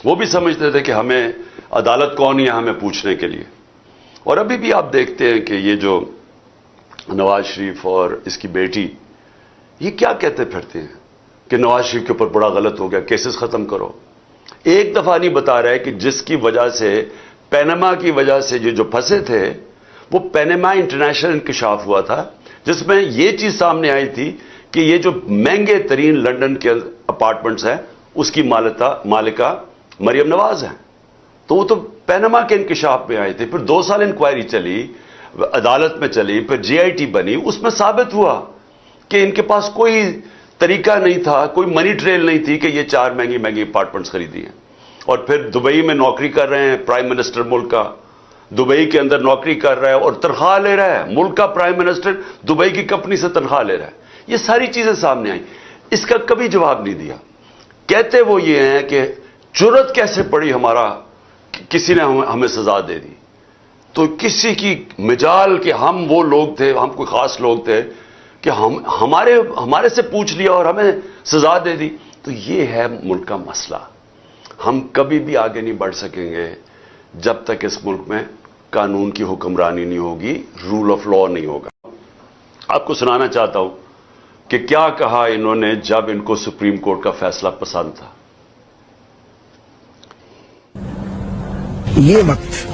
وہ بھی سمجھتے تھے کہ ہمیں عدالت کون ہے ہمیں پوچھنے کے لیے. اور ابھی بھی آپ دیکھتے ہیں کہ یہ جو نواز شریف اور اس کی بیٹی یہ کیا کہتے پھرتے ہیں کہ نواز شریف کے اوپر بڑا غلط ہو گیا, کیسز ختم کرو. ایک دفعہ نہیں بتا رہا ہے کہ جس کی وجہ سے پینما کی وجہ سے جو پھنسے تھے وہ پینما انٹرنیشنل انکشاف ہوا تھا, جس میں یہ چیز سامنے آئی تھی کہ یہ جو مہنگے ترین لنڈن کے اپارٹمنٹس ہیں اس کی مالکہ مریم نواز ہیں. تو وہ تو پینما کے انکشاف میں آئے تھے. پھر 2 سال انکوائری چلی, عدالت میں چلی, پھر جی آئی ٹی بنی. اس میں ثابت ہوا کہ ان کے پاس کوئی طریقہ نہیں تھا, کوئی منی ٹریل نہیں تھی کہ یہ 4 مہنگی اپارٹمنٹس خریدی ہیں. اور پھر دبئی میں نوکری کر رہے ہیں پرائم منسٹر ملک کا, دبئی کے اندر نوکری کر رہا ہے اور تنخواہ لے رہا ہے. ملک کا پرائم منسٹر دبئی کی کمپنی سے تنخواہ لے رہا ہے. یہ ساری چیزیں سامنے آئیں, اس کا کبھی جواب نہیں دیا. کہتے وہ یہ ہیں کہ جرت کیسے پڑی ہمارا, کسی نے ہمیں سزا دے دی. تو کسی کی مجال کہ ہم وہ لوگ تھے, ہم کوئی خاص لوگ تھے کہ ہمارے سے پوچھ لیا اور ہمیں سزا دے دی. تو یہ ہے ملک کا مسئلہ. ہم کبھی بھی آگے نہیں بڑھ سکیں گے جب تک اس ملک میں قانون کی حکمرانی نہیں ہوگی, رول آف لا نہیں ہوگا. آپ کو سنانا چاہتا ہوں کہ کیا کہا انہوں نے جب ان کو سپریم کورٹ کا فیصلہ پسند تھا. یہ وقت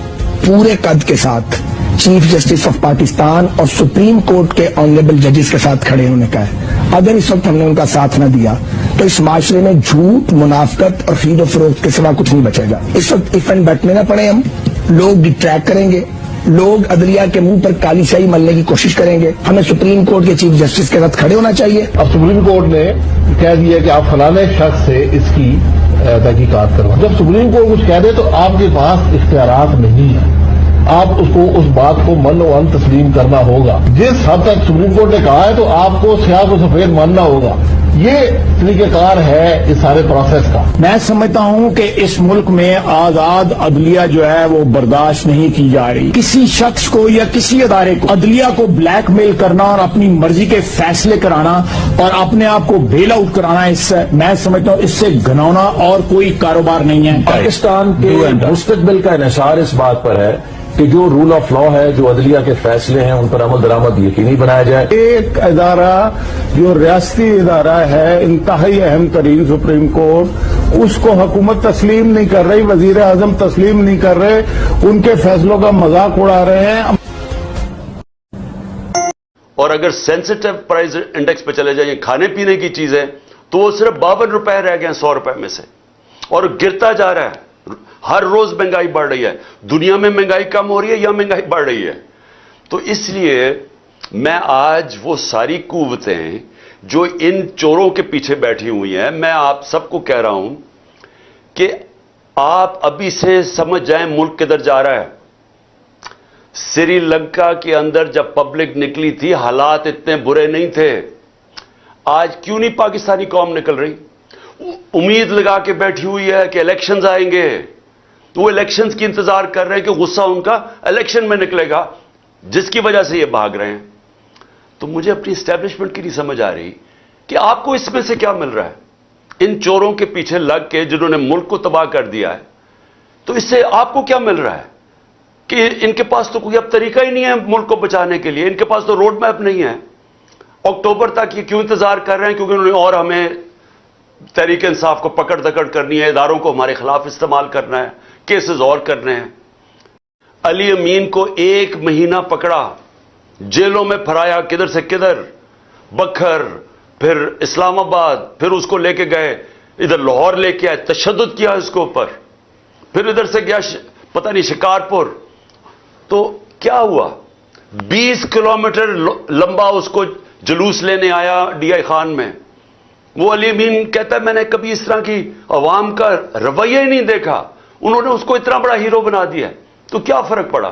پورے قد کے ساتھ چیف جسٹس آف پاکستان اور سپریم کورٹ کے آنریبل ججز کے ساتھ کھڑے ہونے کا ہے. اگر اس وقت ہم نے ان کا ساتھ نہ دیا تو اس معاشرے میں جھوٹ, منافقت اور خرید و فروخت کے سوا کچھ نہیں بچے گا. اس وقت ایف اینڈ بیٹھنے نہ پڑے, ہم لوگ ڈٹریکٹ کریں گے, لوگ عدلیہ کے منہ پر کالی سیاہی ملنے کی کوشش کریں گے. ہمیں سپریم کورٹ کے چیف جسٹس کے ساتھ کھڑے ہونا چاہیے. اب سپریم کورٹ نے کہہ دیا کہ آپ فلانے شخص سے اس کی تحقیقات کرو. جب سپریم کورٹ کچھ کہہ دے تو آپ کے پاس اختیارات نہیں ہیں, آپ اس کو اس بات کو من و ان تسلیم کرنا ہوگا. جس حد تک سپریم کورٹ نے کہا ہے تو آپ کو سیاہ کو سفید ماننا ہوگا. یہ طریقہ کار ہے اس سارے پروسیس کا. میں سمجھتا ہوں کہ اس ملک میں آزاد عدلیہ جو ہے وہ برداشت نہیں کی جا رہی. کسی شخص کو یا کسی ادارے کو عدلیہ کو بلیک میل کرنا اور اپنی مرضی کے فیصلے کرانا اور اپنے آپ کو بیل آؤٹ کرانا, اس سے میں سمجھتا ہوں اس سے گھنونا اور کوئی کاروبار نہیں ہے. پاکستان کے مستقبل کا انحصار اس بات پر ہے کہ جو رول آف لا ہے, جو عدلیہ کے فیصلے ہیں, ان پر عمل درآمد یقینی بنایا جائے. ایک ادارہ جو ریاستی ادارہ ہے, انتہائی اہم ترین سپریم کورٹ, اس کو حکومت تسلیم نہیں کر رہی, وزیر اعظم تسلیم نہیں کر رہے, ان کے فیصلوں کا مذاق اڑا رہے ہیں. اور اگر سینسٹیو پرائز انڈیکس پہ چلے جائیں کھانے پینے کی چیزیں تو وہ صرف 52 روپے رہ گئے ہیں 100 روپے میں سے, اور گرتا جا رہا ہے. ہر روز مہنگائی بڑھ رہی ہے. دنیا میں مہنگائی کم ہو رہی ہے یا مہنگائی بڑھ رہی ہے؟ تو اس لیے میں آج وہ ساری قوتیں جو ان چوروں کے پیچھے بیٹھی ہوئی ہیں, میں آپ سب کو کہہ رہا ہوں کہ آپ ابھی سے سمجھ جائیں ملک کدھر جا رہا ہے. سری لنکا کے اندر جب پبلک نکلی تھی حالات اتنے برے نہیں تھے. آج کیوں نہیں پاکستانی قوم نکل رہی؟ امید لگا کے بیٹھی ہوئی ہے کہ الیکشنز آئیں گے, تو وہ الیکشنز کی انتظار کر رہے ہیں کہ غصہ ان کا الیکشن میں نکلے گا, جس کی وجہ سے یہ بھاگ رہے ہیں. تو مجھے اپنی اسٹیبلشمنٹ کی نہیں سمجھ آ رہی کہ آپ کو اس میں سے کیا مل رہا ہے. ان چوروں کے پیچھے لگ کے جنہوں نے ملک کو تباہ کر دیا ہے, تو اس سے آپ کو کیا مل رہا ہے کہ ان کے پاس تو کوئی اب طریقہ ہی نہیں ہے ملک کو بچانے کے لیے. ان کے پاس تو روڈ میپ نہیں ہے. اکتوبر تک یہ کیوں انتظار کر رہے ہیں؟ کیونکہ انہوں نے اور ہمیں تحریک انصاف کو پکڑ دکڑ کرنی ہے, اداروں کو ہمارے خلاف استعمال کرنا ہے, کیسز اور کرنے ہیں. علی امین کو 1 مہینہ پکڑا, جیلوں میں پھرایا, کدھر سے کدھر, بکھر, پھر اسلام آباد, پھر اس کو لے کے گئے ادھر لاہور لے کے آئے, تشدد کیا اس کے اوپر, پھر ادھر سے گیا پتہ نہیں شکارپور. تو کیا ہوا؟ 20 کلومیٹر لمبا اس کو جلوس لینے آیا ڈی آئی خان میں. وہ علی امین کہتا ہے میں نے کبھی اس طرح کی عوام کا رویہ ہی نہیں دیکھا, انہوں نے اس کو اتنا بڑا ہیرو بنا دیا. تو کیا فرق پڑا؟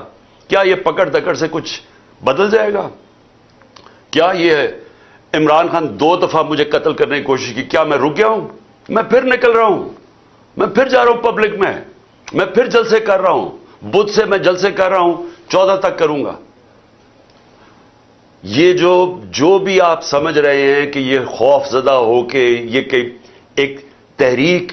کیا یہ پکڑ دکڑ سے کچھ بدل جائے گا؟ کیا یہ عمران خان 2 دفعہ مجھے قتل کرنے کی کوشش کی, کیا میں رک گیا ہوں؟ میں پھر نکل رہا ہوں, میں پھر جا رہا ہوں پبلک میں پھر جلسے کر رہا ہوں. بدھ سے میں جلسے کر رہا ہوں, 14 تک کروں گا. یہ جو بھی آپ سمجھ رہے ہیں کہ یہ خوف زدہ ہو کے یہ کہ ایک تحریک